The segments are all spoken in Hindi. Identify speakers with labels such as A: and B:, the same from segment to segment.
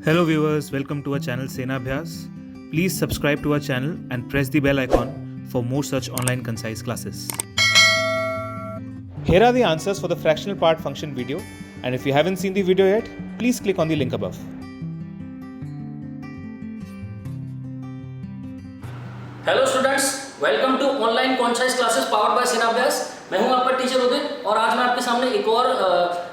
A: Hello viewers, welcome to our channel Sena Abhyas. Please subscribe to our channel and press the bell icon for more such online concise classes. Here are the answers for the fractional part function video, and if you haven't seen the video yet, please click on the link above.
B: Hello students, welcome to online concise classes powered by Sena Abhyas. मैं हूं आपका टीचर उदित और आज मैं आपके सामने एक और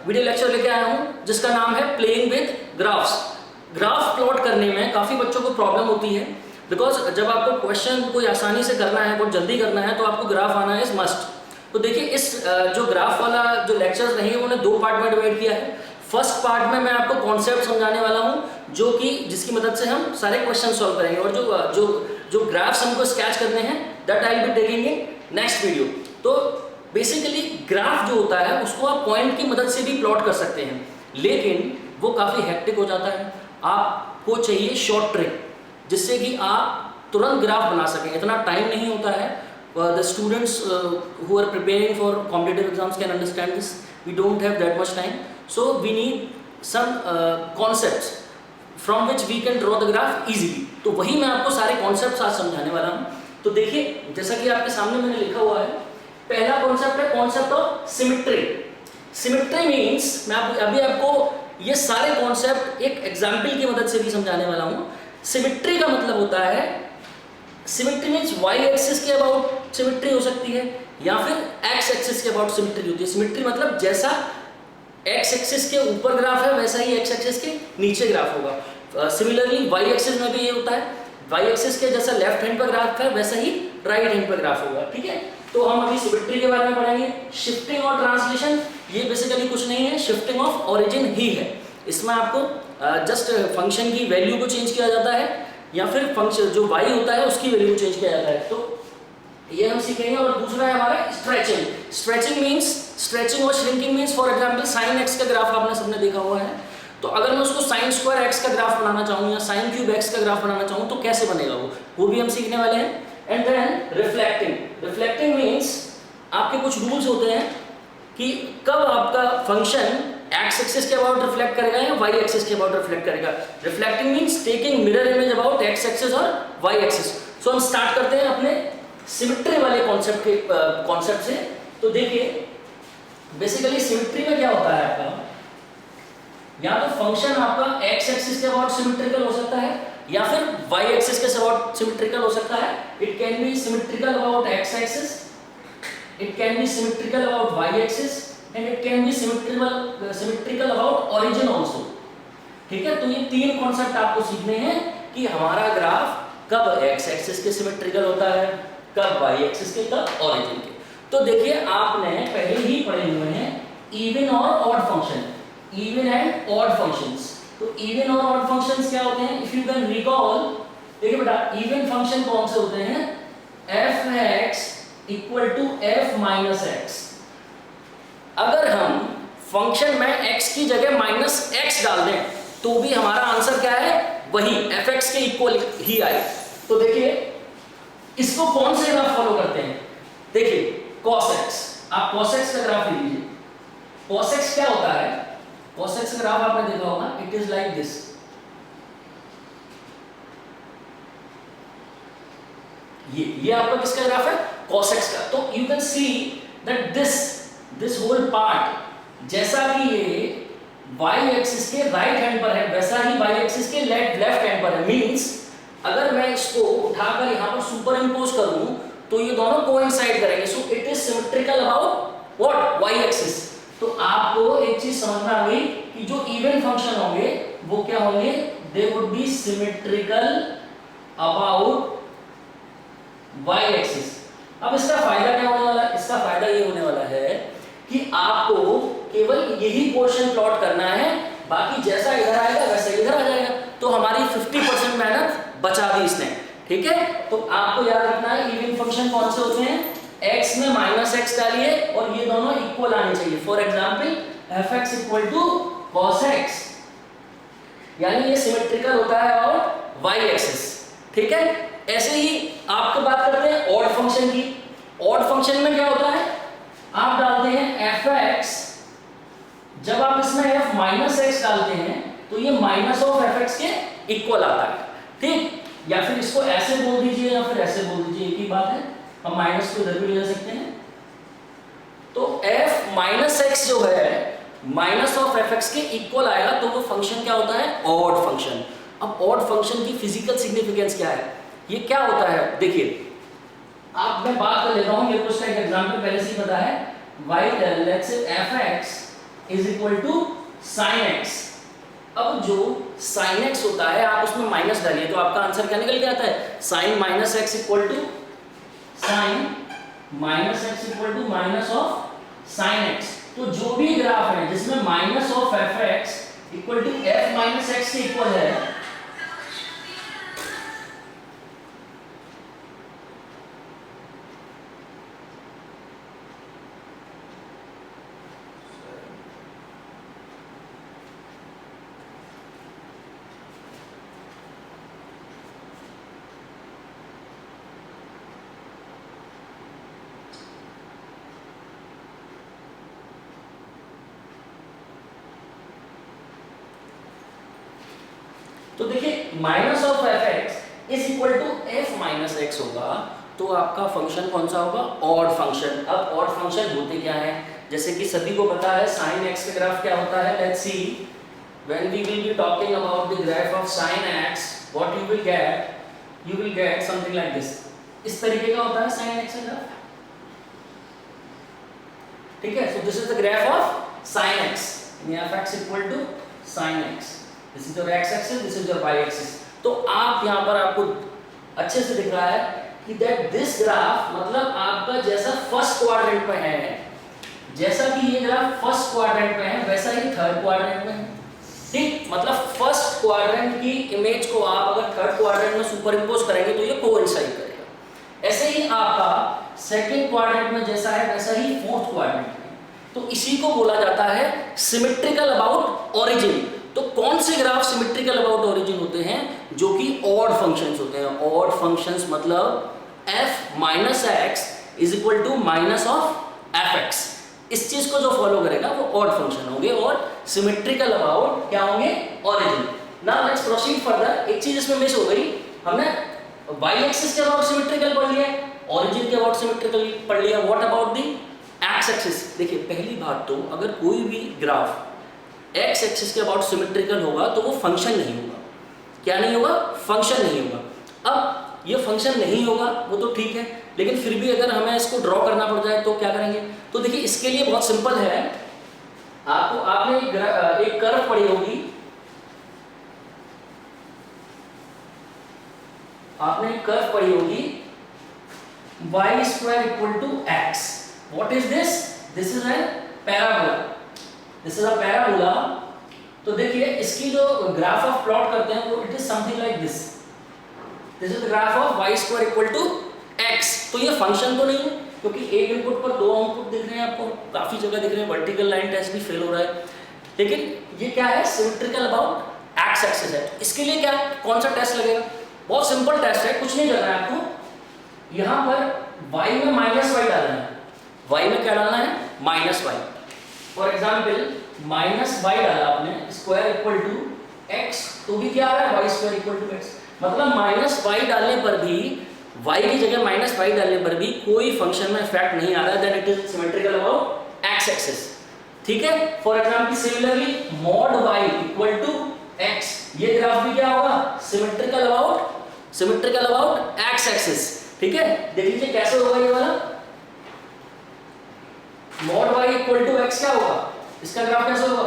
B: वीडियो लेक्चर लेके आया हूं जिसका नाम है playing with graphs. Graph plot करने में काफ़ी बच्चों को प्रॉब्लम होती है बिकॉज जब आपको क्वेश्चन कोई आसानी से करना है, बहुत जल्दी करना है तो आपको ग्राफ आना इज मस्ट। तो देखिए इस जो ग्राफ वाला जो लेक्चर्स रहेंगे उन्हें दो पार्ट में डिवाइड किया है। फर्स्ट पार्ट में मैं आपको कॉन्सेप्ट समझाने वाला हूं जो कि जिसकी मदद से हम सारे क्वेश्चन सॉल्व करेंगे और जो ग्राफ्स हमको स्केच करने हैं that I will be taking in next video. तो बेसिकली ग्राफ जो होता है उसको आप पॉइंट की मदद से भी प्लॉट कर सकते हैं, लेकिन वो काफ़ी हेक्टिक हो जाता है। आपको चाहिए शॉर्ट ट्रिक जिससे कि आप तुरंत ग्राफ बना सकें। इतना टाइम नहीं होता है। The students who are preparing for competitive exams can understand this. We don't have that much time, so we need some concepts from which we can draw the graph easily. तो वही मैं आपको सारे कॉन्सेप्ट्स आज समझाने वाला हूँ। तो देखिए जैसा कि आपके सामने मैंने लिखा हुआ है, पहला कॉन्सेप्ट है concept of symmetry. Symmetry means मैं अभी आपको ये सारे कॉन्सेप्ट एक एग्जाम्पल की मदद से भी समझाने वाला हूँ। सिमेट्री का मतलब होता है, सिमेट्री मीन्स वाई एक्सिस के अबाउट सिमेट्री हो सकती है या फिर एक्स एक्सिस के अबाउट सिमेट्री होती है। सिमेट्री मतलब जैसा एक्स एक्सिस के ऊपर ग्राफ है वैसा ही एक्स एक्सिस के नीचे ग्राफ होगा। सिमिलरली वाई एक्सिस में भी ये होता है, वाई एक्सिस के जैसा लेफ्ट हैंड पर ग्राफ है वैसा ही राइट हैंड पर ग्राफ होगा। ठीक है, तो हम अभी सिमेट्री के बारे में पढ़ेंगे। शिफ्टिंग और ट्रांसलेशन ये बेसिकली कुछ नहीं है, शिफ्टिंग ऑफ ओरिजिन ही है। इसमें आपको जस्ट फंक्शन की वैल्यू को चेंज किया जाता है या फिर फंक्शन जो वाई होता है उसकी वैल्यू को चेंज किया जाता है। तो ये हम सीखेंगे। और दूसरा है हमारा स्ट्रेचिंग। स्ट्रेचिंग मीन्स स्ट्रेचिंग और shrinking means for example sine x का ग्राफ आपने सबने देखा हुआ है। तो अगर मैं उसको साइन स्क्वायर एक्स का ग्राफ बनाना चाहूँ या साइन क्यूब एक्स का ग्राफ बनाना चाहूँ तो कैसे बनेगा वो भी हम सीखने वाले हैं। And then reflecting. Reflecting means आपके कुछ रूल्स होते हैं कि कब आपका फंक्शन एक्स एक्सिस के अबाउट रिफ्लेक्ट करेगा या वाई एक्सिस के अबाउट रिफ्लेक्ट करेगा। Reflecting means taking mirror image about x axis और वाई एक्सिस। सो हम स्टार्ट करते हैं अपने सिमेट्री वाले कॉन्सेप्ट से। तो देखिए बेसिकली सिमेट्री में क्या होता है आपका, या तो फंक्शन आपका एक्स एक्सिस के अबाउट सिमेट्रिकल हो सकता है या फिर वाई एक्सिस के अबाउट सिमेट्रिकल हो सकता है। It can be symmetrical about x axis, it can be symmetrical about Y axis and it can be symmetrical about origin also. ठीक है, तो ये तीन कॉन्सेप्ट आपको सीखने हैं कि हमारा ग्राफ कब एक्स एक्सिस के सिमेट्रिकल होता है, कब वाई एक्सिस के, कब ओरिजिन के। तो देखिए आपने पहले ही पढ़े हुए हैं इवन और odd function, even and odd functions. तो इवन और ऑड फंक्शंस क्या होते हैं, इफ यू कैन रिकॉल। देखिए बेटा इवन फंक्शन कौन से होते हैं, f x equal to f minus x. अगर हम फंक्शन में x की जगह माइनस एक्स डाल दें तो भी हमारा आंसर क्या है, वही एफ एक्स के इक्वल ही आए। तो देखिए इसको कौन से ग्राफ फॉलो करते हैं, देखिए cos x। आप cos x का ग्राफ ले लीजिए। cos x क्या होता है, cos x का ग्राफ आपने देखा होगा, इट इज लाइक दिस। ये आपका किसका ग्राफ है, cos x का। तो you can see that this whole part जैसा कि ये y एक्सिस के राइट हैंड पर है वैसा ही y एक्सिस के लेफ्ट हैंड पर है। मींस अगर मैं इसको उठाकर यहाँ पर सुपर इम्पोज करूं तो ये दोनों कोइंसाइड करेंगे। So it is symmetrical about what, y axis. तो आपको एक चीज समझ में आ गई कि जो इवन फंक्शन होंगे वो क्या होंगे, they would be symmetrical about y axis. अब इसका फायदा क्या होने वाला है, इसका फायदा ये होने वाला है कि आपको केवल यही पोर्शन प्लॉट करना है, बाकी जैसा इधर आएगा वैसा इधर आ जाएगा। तो हमारी 50% मेहनत बचा दी इसने। ठीक है, तो आपको याद रखना है इवन फंक्शन कौन से होते हैं, x में माइनस एक्स डालिए और ये दोनों इक्वल आने चाहिए। For example f x equal to cos x, यानी ये सिमेट्रिकल होता है अबाउट वाई एक्सिस। ठीक है, ऐसे ही आपको बात करते हैं ऑड फंक्शन की। ऑड फंक्शन में क्या होता है, आप डालते हैं एफ एक्स जब आप इसमें f माइनस एक्स डालते हैं तो ये माइनस ऑफ एफ एक्स के इक्वल आता है, ठीक। या फिर इसको ऐसे बोल दीजिए या फिर ऐसे बोल दीजिए, एक ही बात है, हम माइनस को इधर भी ले जा सकते हैं। तो f माइनस एक्स जो है माइनस ऑफ एफ एक्स के इक्वल आएगा, तो वो फंक्शन क्या होता है, ऑड फंक्शन। अब ऑड फंक्शन की फिजिकल सिग्निफिकेंस क्या है, ये क्या होता है, देखिए आप, मैं बात कर लेता हूं, मेरे को इसका एक एग्जांपल पहले से ही पता है। y let's say fx is equal to sin x। अब जो sin x होता है आप उसमें माइनस डालिए तो आपका आंसर क्या निकल के आता है, sin minus x equal to sin minus x equal to minus of sin x। तो जो भी ग्राफ है जिसमें minus of fx equal to f minus x के इक्वल है, तो देखिए minus of f x is equal to f minus x होगा, तो आपका फंक्शन कौन सा होगा, ऑड फंक्शन। अब ऑड फंक्शन होते क्या है, जैसे कि सभी को पता है sin x का ग्राफ क्या होता है, let's see when we will be talking about the graph of sin x, what you will get something like this. इस तरीके का होता है sin x का ग्राफ, ठीक है। So this is the graph of sin x, f(x) equal to sin x। This is your x-axis, this is your y-axis। तो आप यहाँ पर आपको अच्छे से दिख रहा है कि that this graph मतलब आपका जैसा फर्स्ट क्वाड्रेंट में है, जैसा कि ये ग्राफ फर्स्ट क्वाड्रेंट में है वैसा ही थर्ड क्वाड्रेंट में है, ठीक। मतलब फर्स्ट क्वाड्रेंट की इमेज को आप अगर थर्ड क्वाड्रेंट में सुपर इम्पोज करेंगे तो ये कोइंसाइड करेगा। ऐसे ही आपका सेकेंड क्वाड्रेंट में जैसा है वैसा ही फोर्थ क्वाड्रेंट में, तो इसी को बोला जाता है सिमेट्रिकल अबाउट ओरिजिन। तो कौन से ग्राफ सिमेट्रिकल अबाउट ओरिजिन होते हैं, जो कि ऑड फंक्शंस होते हैं। ऑड फंक्शंस मतलब f minus x is equal to minus of f x, इस चीज को जो फॉलो करेगा वो ऑड फंक्शन होंगे और सिमेट्रिकल अबाउट क्या होंगे, origin. Now let's proceed further. एक चीज इसमें मिस हो गई, हमने y एक्सिस के अबाउट सिमेट्रिकल पढ़ लिया, ओरिजिन के अबाउट सिमेट्रिकल पढ़ लिया, what about the x axis. देखिए पहली बात तो अगर कोई भी ग्राफ एक्स एक्सिस के अबाउट सिमेट्रिकल होगा तो वो फंक्शन नहीं होगा, क्या नहीं होगा, फंक्शन नहीं होगा। अब ये फंक्शन नहीं होगा वो तो ठीक है, लेकिन फिर भी अगर हमें इसको ड्रॉ करना पड़ जाए तो क्या करेंगे। तो देखिए इसके लिए बहुत सिंपल है, आपने एक कर्व पढ़ी होगी, आपने एक कर्व पढ़ी होगी y square equal to x। What is this, this is an parabola, this is a parabola. तो देखिए इसकी जो ग्राफ ऑफ प्लॉट करते हैं वो it is something like this, this is the graph of y square equal to x। तो ये फंक्शन तो नहीं है क्योंकि एक इनपुट पर दो आउटपुट दिख रहे हैं, आपको काफी जगह दिख रहे हैं, वर्टिकल लाइन टेस्ट भी फेल हो रहा है, लेकिन ये क्या है, सिमेट्रिकल अबाउट एक्स एक्सिस है। इसके लिए क्या, कौन सा टेस्ट लगेगा, बहुत सिंपल टेस्ट है, कुछ नहीं करना है आपको। यहाँ पर y में माइनस वाई डालना है, y में क्या डालना है, minus y. For example minus y डाला आपने, स्क्वायर इक्वल टू x, तो भी क्या आ रहा है, y square equal to x। मतलब माइनस वाई डालने पर भी, y की जगह माइनस वाई डालने पर भी कोई फंक्शन में इफेक्ट नहीं आ रहा है, then it is symmetrical about x axis, ठीक है। For example similarly mod y equal to x, ये ग्राफ भी क्या होगा, सिमेट्रिकल अबाउट एक्स एक्सिस, ठीक है। देख लीजिए कैसे होगा ये वाला, mod y equal to x क्या होगा, इसका ग्राफ कैसे होगा,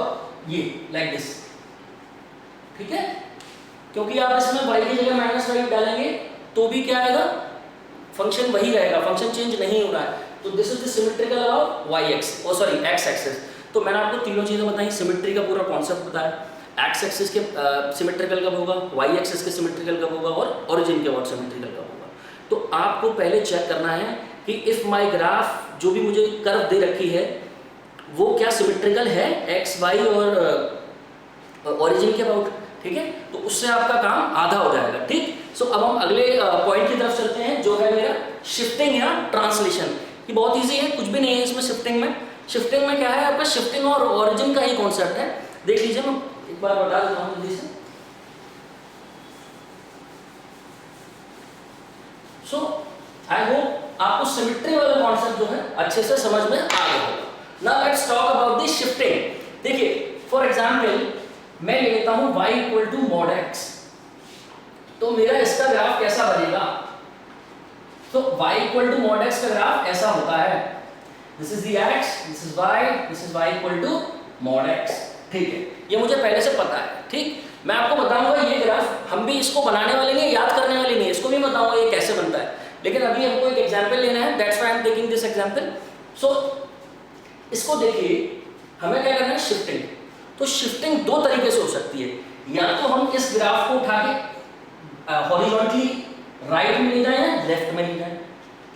B: ये लाइक दिस, ठीक है। क्योंकि आप इसमें y की जगह माइनस वाई डालेंगे तो भी क्या आएगा, फंक्शन वही रहेगा, फंक्शन चेंज नहीं हो रहा है। तो this is the symmetrical about x axis. तो मैंने आपको तीनों चीजें बताई, सिमेट्री का पूरा कॉन्सेप्ट बताया, एक्स एक्सिस के सिमेट्रिकल कब होगा, वाई एक्सिस के सिमेट्रिकल कब होगा और ओरिजिन के अबाउट सिमेट्रिकल कब होगा। तो आपको पहले चेक करना है कि इफ माय ग्राफ जो भी मुझे कर्व दे रखी है वो क्या सिमेट्रिकल है एक्स वाई और ओरिजिन के अबाउट, ठीक है। तो उससे आपका काम आधा हो जाएगा, ठीक। सो अब हम अगले पॉइंट की तरफ चलते हैं जो है मेरा शिफ्टिंग या ट्रांसलेशन। ये बहुत इजी है, कुछ भी नहीं है इसमें शिफ्टिंग में। शिफ्टिंग में क्या है आपका, शिफ्टिंग और ओरिजिन का ही कॉन्सेप्ट है। देख लीजिए, मैं एक बार बता देता हूँ जल्दी से। सो आई होप आपको सिमेट्री वाला कॉन्सेप्ट जो है अच्छे से समझ में आ गया होगा। Now let's talk about the shifting. देखिए फॉर एग्जांपल मैं ले लेता हूं y equal to mod x, तो मेरा इसका ग्राफ कैसा बनेगा? तो y equal to mod x का ग्राफ ऐसा होता है, this is the x, this is y, this is y equal to mod x। ठीक है, ये मुझे पहले से पता है। ठीक, मैं आपको बताऊंगा ये ग्राफ, हम भी इसको बनाने वाले नहीं, याद करने वाले नहीं, इसको भी बताऊंगा ये कैसे बनता है, लेकिन अभी हमको एक एग्जांपल लेना है, that's why I am taking this example. So इसको देखिए, हमें क्या करना है, शिफ्टिंग। तो शिफ्टिंग दो तरीके से हो सकती है, या तो हम इस ग्राफ को उठा के हॉरिजॉन्टली राइट में ले जाए, लेफ्ट में ले जाए।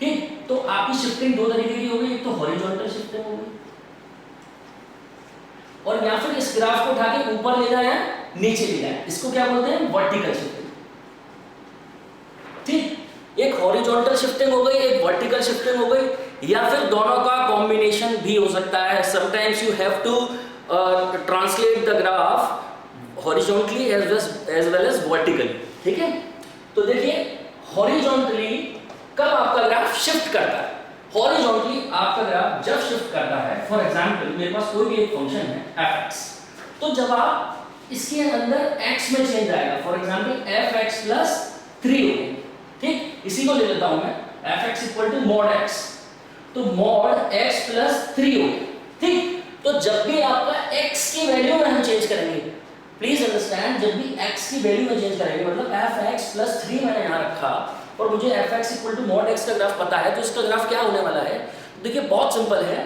B: ठीक, तो आपकी शिफ्टिंग दो तरीके की हो गई, एक तो हॉरिजॉन्टल शिफ्टिंग हो गई, और या फिर इस ग्राफ को उठा के ऊपर ले जाए, नीचे ले जाए, इसको क्या बोलते हैं, वर्टिकल शिफ्टिंग। ठीक, एक हॉरिजॉन्टल शिफ्टिंग हो गई, एक वर्टिकल शिफ्टिंग हो गई, या फिर दोनों का कॉम्बिनेशन भी हो सकता है। Sometimes you have to translate the graph horizontally as well as vertically. ठीक है, तो देखिए हॉरिजॉन्टली कब आपका ग्राफ शिफ्ट करता है, हॉरिजॉन्टली आपका ग्राफ जब शिफ्ट करता है, फॉर एग्जांपल मेरे पास कोई भी एक फंक्शन है fx, तो जब आप इसके अंदर x में चेंज आएगा, फॉर एग्जांपल fx प्लस 3 हो गया। ठीक, इसी को ले लेता हूं मैं, fx equal to mod x, तो मॉड x प्लस 3 हो गया। ठीक, तो जब भी आपका x की वैल्यू में हम चेंज करेंगे, प्लीज अंडरस्टैंड, जब भी x की वैल्यू में चेंज करेंगे, मतलब fx प्लस 3 मैंने यहां रखा और मुझे fx equal to mod x का ग्राफ पता है, तो इसका ग्राफ क्या होने वाला है? देखिए बहुत सिंपल है,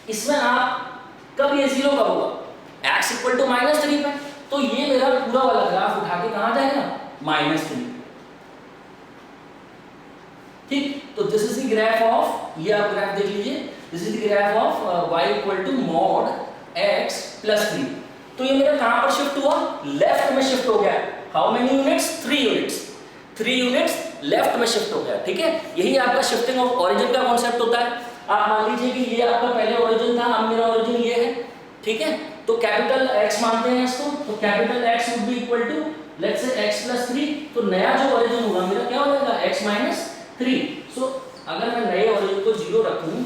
B: इसमें आप कब ये जीरो कब होगा, x इक्वल टू -3 पे, तो ये मेरा पूरा वाला ग्राफ उठा के कहां जाएगा, -3। ठीक, तो this is the graph of, ये आप ग्राफ देख लीजिए, this is the graph of y equal to mod x plus 3। तो ये मेरा कहां पर शिफ्ट हुआ, लेफ्ट में शिफ्ट हो गया। How many units, 3 units, 3 units left में शिफ्ट हो गया। ठीक है, यही आपका शिफ्टिंग ऑफ ओरिजिन का कॉन्सेप्ट होता है। आप मान लीजिए कि ये आपका पहले ओरिजिन था, अब मेरा ओरिजिन ये है। ठीक है, तो कैपिटल X मानते हैं इसको, तो capital X would be equal to let's say x plus 3, तो नया जो ओरिजिन होगा मेरा क्या हो जाएगा, x माइनस 3। सो अगर मैं नए ओरिजिन को 0 रखूं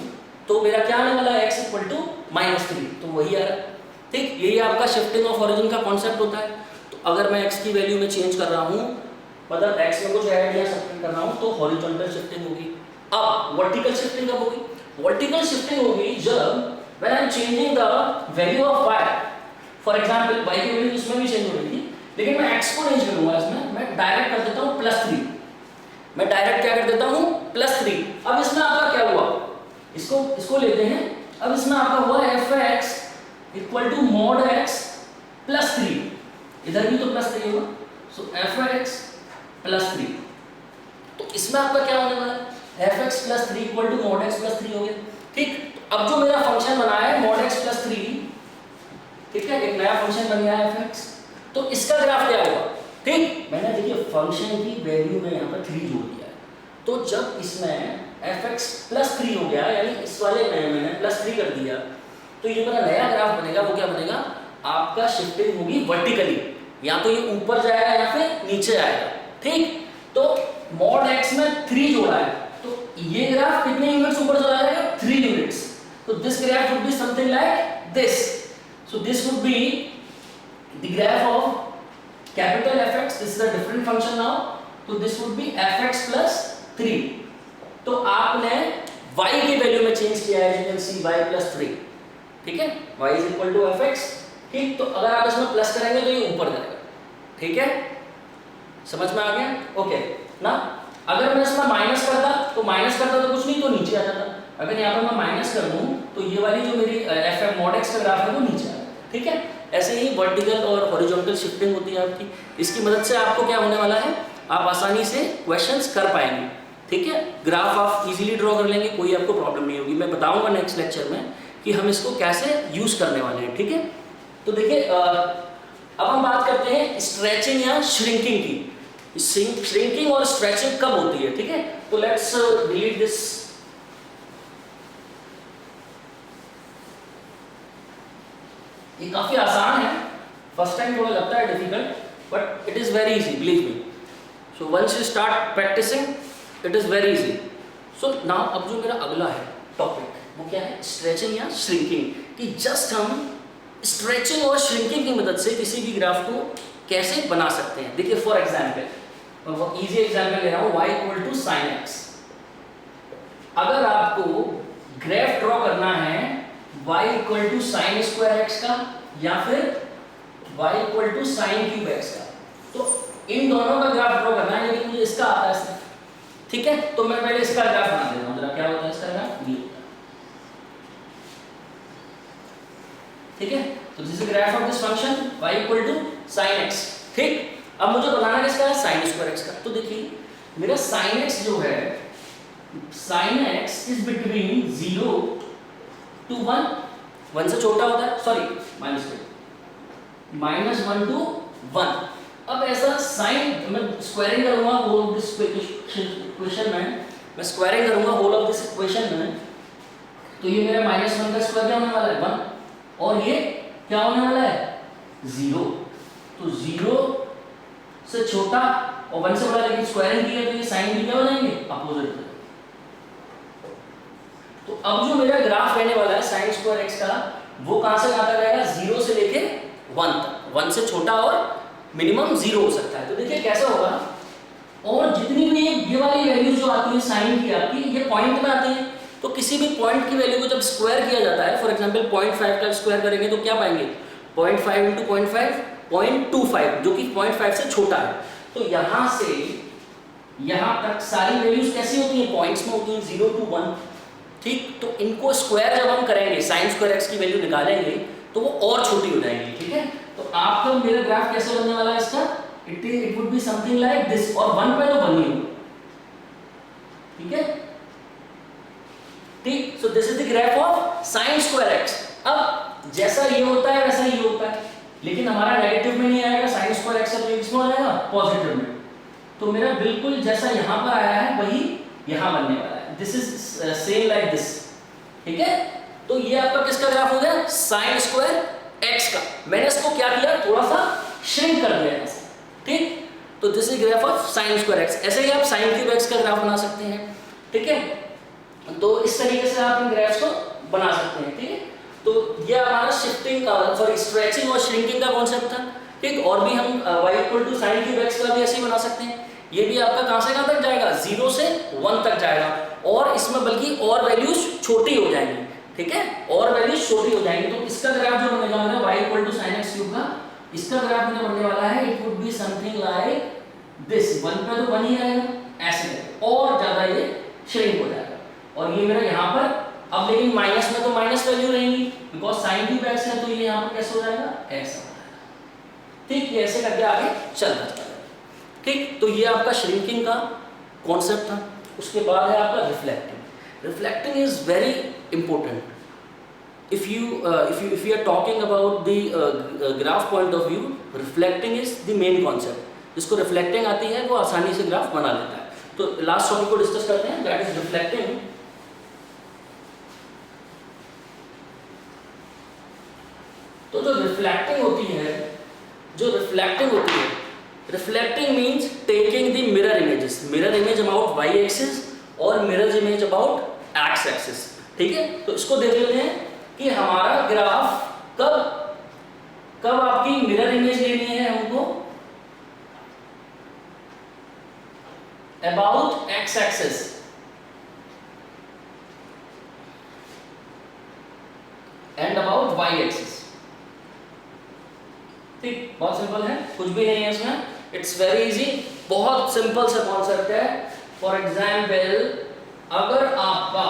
B: तो मेरा क्या आने वाला है, x इक्वल टू -3, तो वही आ रहा है। ठीक, यही आपका शिफ्टिंग ऑफ ओरिजिन का कॉन्सेप्ट होता है। तो अगर मैं x की वैल्यू में चेंज कर रहा हूं, मतलब x में कुछ ऐड या सब्ट्रैक्ट कर रहा हूं, तो हॉरिजॉन्टल शिफ्टिंग होगी। अब वर्टिकल शिफ्टिंग कब होगी, वर्टिकल शिफ्टिंग होगी जब when I am changing the value of y, for example y की वैल्यू इसमें भी चेंज हो रही थी, लेकिन मैं x को नहीं करूंगा, इसमें मैं डायरेक्ट कर देता हूं +3, मैं डायरेक्ट क्या कर देता हूं, +3। अब इसमें आपका क्या हुआ, इसको लेते हैं, अब इसमें आपका हुआ fx equal to mod x plus 3, इधर भी तो +3 होगा, सो fx प्लस 3, तो इसमें आपका क्या होने वाला है, fx plus 3 equal to mod x plus 3 हो गया। ठीक, तो अब जो मेरा फंक्शन बना है मॉड x प्लस 3, ठीक है, एक नया फंक्शन बन गया है fx, तो इसका ग्राफ क्या होगा। ठीक, मैंने देखिए फंक्शन की वैल्यू में यहाँ पर 3 जोड़ दिया है, तो जब इसमें fx प्लस 3 हो गया, यानी इस वाले में मैंने +3 कर दिया, तो ये मेरा नया ग्राफ बनेगा, वो क्या बनेगा, आपका शिफ्टिंग होगी वर्टिकली, या तो ये ऊपर जाएगा या फिर नीचे आएगा। ठीक, तो मॉड x में 3 जोड़ा है, तो ये ग्राफ कितने यूनिट्स ऊपर चला जाएगा, 3 यूनिट्स, तो this graph would be something like this, so this would be the graph of capital fx, this is a different function now, तो this would be fx plus 3। तो आपने y की वैल्यू में चेंज किया है, you can see y plus 3, ठीक है, y is equal to fx। ठीक, तो अगर आप इसमें प्लस करेंगे तो ये ऊपर जाएगा। ठीक है, समझ में आ गया, ओके ना। अगर मैं इसमें माइनस करता तो कुछ नहीं, तो नीचे आ जाता। अगर यहाँ पर मैं माइनस कर दूं तो ये वाली जो मेरी fm mod x का ग्राफ है वो नीचे आ जाता। ठीक है, ऐसे ही वर्टिकल और हॉरिजॉन्टल शिफ्टिंग होती है आपकी। इसकी मदद से आपको क्या होने वाला है, आप आसानी से क्वेश्चंस कर पाएंगे। ठीक है, ग्राफ आप इजीली ड्रॉ कर लेंगे, कोई आपको प्रॉब्लम नहीं होगी। मैं बताऊंगा नेक्स्ट लेक्चर में कि हम इसको कैसे यूज करने वाले हैं। ठीक है, तो देखिए अब हम बात करते हैं स्ट्रेचिंग या श्रिंकिंग की। श्रिंकिंग और स्ट्रेचिंग कब होती है, ठीक है, तो लेट्स डिलीट दिस। ये काफी आसान है, फर्स्ट टाइम थोड़ा लगता है difficult, but it is very easy, believe me. So once you start practicing it is very easy. So now अब जो मेरा अगला है टॉपिक वो क्या है, स्ट्रेचिंग या श्रिंकिंग, कि जस्ट हम स्ट्रेचिंग और श्रिंकिंग की मदद से किसी भी ग्राफ को कैसे बना सकते हैं। देखिए फॉर एग्जाम्पल, मैं वो इजी एग्जाम्पल ले रहा हूँ, y equal to sine x. अगर आपको ग्राफ ड्रॉ करना है y equal to sine square x का या फिर y equal to sine cube x का, तो इन दोनों का ग्राफ ड्रॉ करना है, लेकिन मुझे इसका आता है सिर्फ, ठीक है। तो मैं पहले इसका ग्राफ बना देता हूँ, जरा क्या होता है इसका ग्राफ, ये होता है, ठीक है। तो this is graph of this function y equal to sine x, ठीक। अब मुझे बनाना किसका है, साइन स्क्वायर एक्स का। तो देखिए मेरा साइन एक्स जो है, sine x is between 0 to 1, 1 से छोटा होता है, सॉरी -1 टू 1। अब ऐसा साइन, मैं स्क्वायरिंग करूंगा होल ऑफ दिस इक्वेशन में, मैं स्क्वायरिंग करूंगा होल ऑफ दिस इक्वेशन में, तो ये मेरा -1 का स्क्वायर क्या होने वाला है, 1, और ये क्या होने वाला है, 0। तो 0 से छोटा और 1 से बड़ा, लेकिन स्क्वायरिंग की है तो ये साइन भी क्या हो जाएंगे, अपोजिट। तो अब जो मेरा ग्राफ रहने वाला है साइन स्क्वायर एक्स का, वो कहां से कहां तक रहेगा, 0 से लेके 1 तक, 1 से छोटा और मिनिमम 0 हो सकता है। तो देखिए कैसे होगा, और जितनी भी ये वाली वैल्यूज जो आती है साइन की आपकी, ये पॉइंट में आती है। तो किसी भी पॉइंट की वैल्यू को जब स्क्वायर किया जाता है, फॉर एग्जांपल 0.5 का स्क्वायर करेंगे तो क्या पाएंगे, 0.5 इंटू 0.5 0.25, जो कि 0.5 से छोटा है। तो यहां से यहां तक सारी वैल्यूज कैसी होती हैं, पॉइंट्स में होती हैं, 0 टू 1, ठीक। तो इनको स्क्वायर जब हम करेंगे, साइन स्क्वायर एक्स की वैल्यू निकालेंगे तो वो और छोटी हो जाएंगी, ठीक है। तो आपका मेरा ग्राफ कैसे बनने वाला है इसका, it would be something like this, और 1 पे तो बनी हो, ठीक है, ठीक। सो this is the graph of sine square x. अब जैसा ये होता है वैसा ये होता है, लेकिन हमारा नेगेटिव में नहीं आएगा, साइन स्क्वायर एक्स है तो किसमें आ जाएगा, पॉजिटिव में। तो मेरा बिल्कुल जैसा यहां पर आया है वही यहां बनने वाला है, this is same like this, ठीक है। तो ये आपका किसका ग्राफ हो गया, साइन स्क्वायर एक्स का। मैंने इसको क्या किया, थोड़ा सा श्रिंक कर दिया ऐसे, ठीक। तो this is graph of sine square x. ऐसे ही आप साइन क्यूब एक्स का ग्राफ बना सकते हैं, ठीक है। तो इस तरीके से आप इन ग्राफ्स को बना सकते हैं, ठीक है। तो ये हमारा शिफ्टिंग सॉरी स्ट्रेचिंग और श्रिंकिंग का कॉन्सेप्ट था, ठीक। और भी हम y equal to sine cube x का भी ऐसे ही बना सकते हैं। ये भी आपका कहां से कहां तक जाएगा, 0 से 1 तक जाएगा, और इसमें बल्कि और वैल्यूज छोटी हो जाएंगी, ठीक है, और वैल्यूज छोटी हो जाएंगी। तो इसका ग्राफ जो बनने वाला है y equal to sine x cube का, इसका ग्राफ मुझे बनने वाला है, it would be something like this, 1 पे तो 1 ही रहेगा, ऐसे और ज्यादा ये श्रिंक हो जाएगा। और ये मेरा यहाँ पर, अब लेकिन माइनस में तो माइनस वैल्यू रहेंगी, बिकॉज साइन क्यूब एक्स है, तो ये यहाँ पर कैसे हो जाएगा, ऐसा हो जाएगा, ठीक। ये ऐसे करके आगे चलता जाएगा, ठीक। तो ये आपका श्रिंकिंग का कॉन्सेप्ट था। उसके बाद है आपका reflecting. Reflecting is very important. If you are talking about the graph point of view, reflecting is the main concept. जिसको रिफ्लेक्टिंग आती है वो आसानी से ग्राफ बना लेता है। तो लास्ट टॉपिक को डिस्कस करते हैं, दैट इज रिफ्लेक्टिंग। तो जो रिफ्लेक्टिंग होती है, reflecting means taking the mirror images, mirror image about Y axis और mirror image about x axis, ठीक है। तो इसको देख लेते हैं कि हमारा ग्राफ कब आपकी मिरर इमेज लेनी है हमको, about x axis and about Y axis, ठीक। बहुत सिंपल है, कुछ भी नहीं है इसमें, इट्स वेरी इजी, बहुत सिंपल सा कॉन्सेप्ट है। फॉर एग्जाम्पल, अगर आपका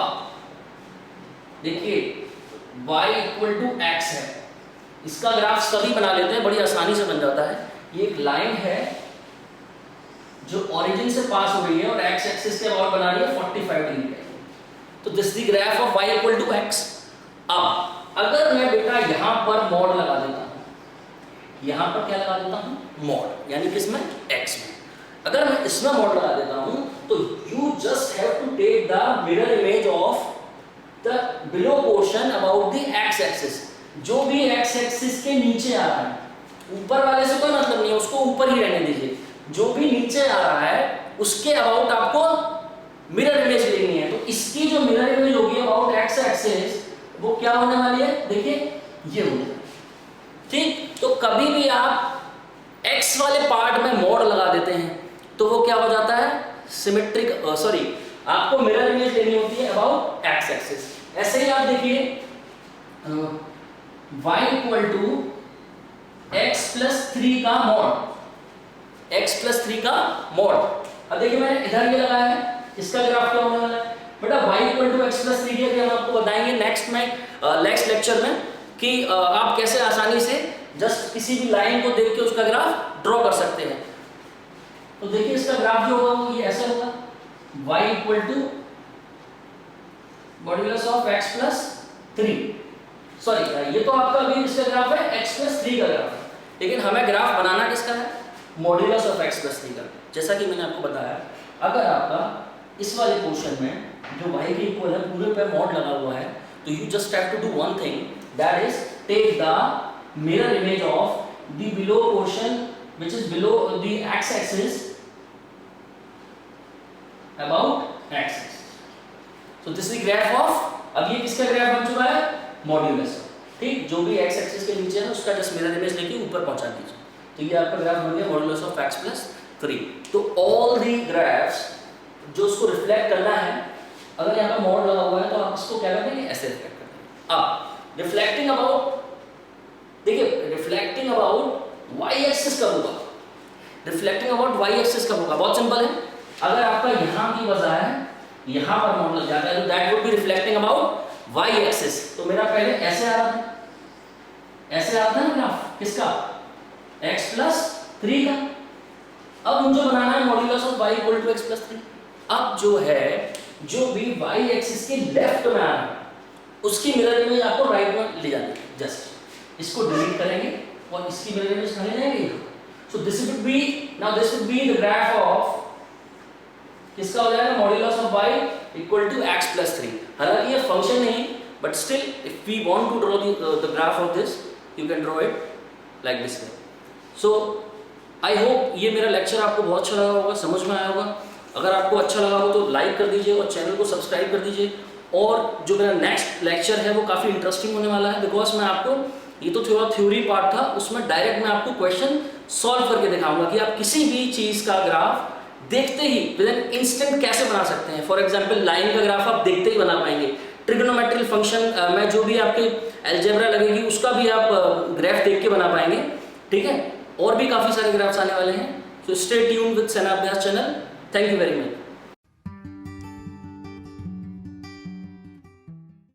B: देखिए y इक्वल टू एक्स है, इसका ग्राफ सभी बना लेते हैं, बड़ी आसानी से बन जाता है। ये एक लाइन है जो ओरिजिन से पास हो रही है और एक्स एक्सिस के अबाउट बना रही है 45 डिग्री का। तो this the graph of y equal to x. अब अगर मैं बेटा यहां पर मॉड लगा देता हूं, यहां पर क्या लगा देता हूं, मॉड, यानी किसमें, x में। अगर मैं इसमें मॉड लगा देता हूं तो you just have to take the mirror image of the below portion about the x axis. जो भी एक्स एक्सिस के नीचे आ रहा है, ऊपर वाले से कोई मतलब नहीं है, उसको ऊपर ही रहने दीजिए, जो भी नीचे आ रहा है उसके अबाउट आपको मिरर इमेज लेनी है। तो इसकी जो मिरर इमेज होगी अबाउट एक्स एक्सिस वो क्या होने वाली है, देखिए ये होने वाली, ठीक। तो कभी भी आप एक्स वाले पार्ट में मोड लगा देते हैं तो वो क्या हो जाता है, सिमेट्रिक, सॉरी, आपको मिरर इमेज लेनी होती है अबाउट एक्स एक्सिस। ऐसे ही आप देखिए y equal to x plus 3 का मॉड, x प्लस 3 का मॉड। अब देखिए मैंने इधर ये लगाया है, इसका ग्राफ क्या होने वाला है बेटा, y equal to x plus 3 के हम आपको बताएंगे नेक्स्ट लेक्चर में कि आप कैसे आसानी से जस्ट किसी भी लाइन को देख के उसका ग्राफ ड्रॉ कर सकते हैं। तो देखिए इसका ग्राफ जो होगा वो ये ऐसे होगा, y equal to modulus of x plus 3, sorry ये तो आपका अभी इसका ग्राफ है x प्लस 3 का ग्राफ है, लेकिन हमें ग्राफ बनाना किसका है, मॉड्यूलस ऑफ x प्लस 3 का। जैसा कि मैंने आपको बताया, अगर आपका इस वाले पोर्शन में जो y के इक्वल है पूरे पे मॉड लगा हुआ है, तो you just have to do one thing, that is take the mirror image of the below portion which is below the x axis about x axis. So this is graph of, अब ये किसका ग्राफ बन चुका है, मॉड्यूलस, ठीक। जो भी x एक्सिस के नीचे है उसका जस्ट मिरर इमेज लेके ऊपर पहुंचा दीजिए, तो ये आपका ग्राफ बन गया मॉड्यूलस ऑफ x प्लस 3। तो ऑल दी ग्राफ्स जो उसको रिफ्लेक्ट करना है, अगर यहाँ पे मॉड लगा हुआ है तो आप इसको क्या करते हैं, ऐसे रिफ्लेक्ट करते हैं। अब रिफ्लेक्टिंग अबाउट, देखिए रिफ्लेक्टिंग अबाउट y एक्सिस कब होगा, रिफ्लेक्टिंग अबाउट y एक्सिस कब होगा, बहुत सिंपल है, अगर आपका यहाँ की बजाय यहाँ पर मॉड लग जाता है तो that would be reflecting about y axis. तो मेरा पहले ऐसे आ रहा था, ऐसे आ रहा था ना ग्राफ किसका, x प्लस 3 का। अब मुझे बनाना है modulus of y equal to x plus 3। अब जो है, जो भी y एक्सिस के लेफ्ट में आ रहा है उसकी मिरर इमेज आपको राइट में ले जानी है, जस्ट इसको डिलीट करेंगे और इसकी मिरर इमेज कहाँ ले जाएंगे। So this would be, now this would be the graph of किसका हो जाएगा, modulus of y equal to x plus 3। हालांकि ये फंक्शन नहीं, but still if we want to draw the graph of this, you can draw it like this way. So I hope ये मेरा लेक्चर आपको बहुत अच्छा लगा होगा, समझ में आया होगा। अगर आपको अच्छा लगा हो तो लाइक कर दीजिए और चैनल को सब्सक्राइब कर दीजिए। और जो मेरा नेक्स्ट लेक्चर है वो काफ़ी इंटरेस्टिंग होने वाला है, बिकॉज मैं आपको, ये तो थोड़ा थ्योरी पार्ट था, उसमें डायरेक्ट मैं आपको क्वेश्चन सॉल्व करके दिखाऊंगा कि आप किसी भी चीज़ का ग्राफ देखते ही विद एन इंस्टेंट कैसे बना सकते हैं। फॉर एग्जांपल लाइन का ग्राफ आप देखते ही बना पाएंगे, ट्रिग्नोमेट्रिक फंक्शन में जो भी आपके अलजेब्रा लगेगी उसका भी आप ग्राफ देख के बना पाएंगे, ठीक है। और भी काफ़ी सारे ग्राफ्स आने वाले हैं, so stay tuned with Senabhyas channel. Thank you very much.